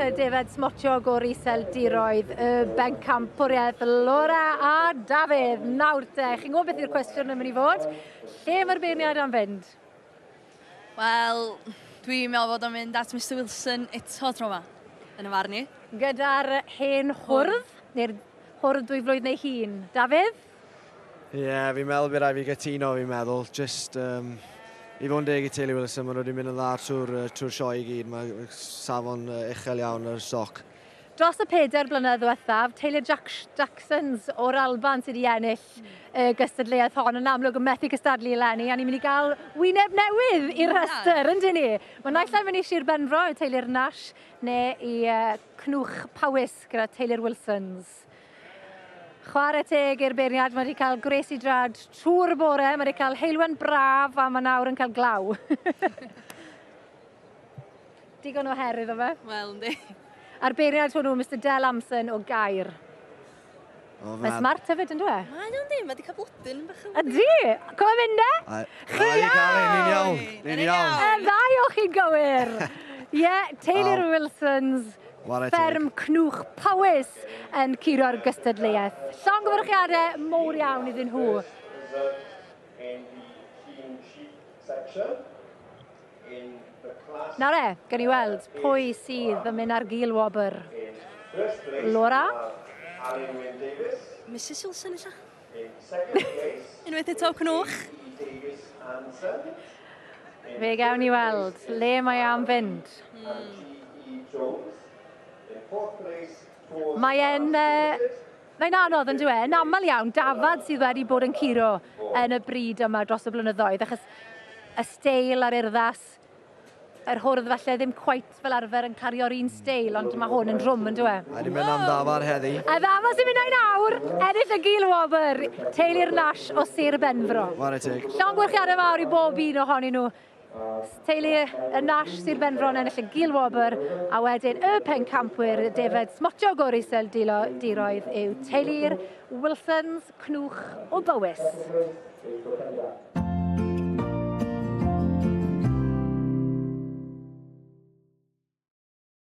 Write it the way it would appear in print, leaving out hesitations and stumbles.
Defaid Smotiog o'r Iseldiroedd, Bencampwriaeth Laura a Dafydd. Nawr te, chi'n gwybod beth yw'r cwestiwn yn mynd i fod? Lle mae'r beirniad am fynd? Wel, dwi'n meddwl bod o'n mynd at Mr Wilson eto tro yma, yn y farn i. Gyda'r hen hwrdd, neu'r hwrdd 2 flwyddyn neu hun. Dafydd? Ie, fi'n meddwl bydd rhaid fi gytuno, fi'n meddwl. Just, i fod yn deg i teulu Wilson, maen nhw wedi mynd yn dda trwy'r sioe i gyd. Mae safon uchel iawn ar y stoc. Dros y 4 blynedd ddiwethaf, teulu Jacksons o'r Alban sydd wedi ennill gystadleuaeth hon yn amlwg yn methu cystadlu eleni, a ni'n mynd i gael wyneb newydd i'r rhestr, yndyn ni? Mae naill ai mynd i Sir Benfro i teulu'r Nash, neu i Cnwch Powys gyda teulu'r Wilsons. Chwarae teg i'r beirniad, mae wedi cael gres i drad trwy'r bore, mae wedi cael heilwen braf a mae nawr yn cael glaw. Digon o herydd o fe? Wel, ynddi. A'r beirniad hwnnw, Mr Del Amson o Gair. Mae smart hefyd, yn dwi? Mae nhw'n ddim, mae wedi cael blodyn bach o... Ydy? Come yn mynd e? Ni'n iawn. Ni'n iawn. Ddau o chi'n gywir. Ie, teulu'r Wilsons, fferm Cnwch Powys yn curo'r gystadleuaeth. Llongyfarchiadau mowr iawn iddyn nhw. Nawr gan i weld pwy sydd yn mynd ar gil wobr. Laura? Mrs Wilson eisiau. Unwaith eto Cnwch. Fe gawn ni weld le mae am fynd. Mae'n anodd yn dwi, yn aml iawn, Dafad sydd wedi bod yn curo yn y bryd yma dros y blynyddoedd, achos y steil a'r urddas, yr hwrdd falle ddim cweit fel arfer yn cario'r un steil, ond mae hwn yn drwm yn dwi. A ni'n mynd am Dafad heddi. A Dafad sy'n mynd nawr, ennill y gil wobr, teulu'r Nash o Sir Benfro. Ware teg. Llongyfarchiadau mawr i bob un ohonyn nhw. Teulu y Nash Sir Benfro yn ennill y gil wobr, a wedyn y Bencampwriaeth Defaid Smotiog o'r Iseldiroedd yw teulu'r Wilsons Cnwch o Bowys.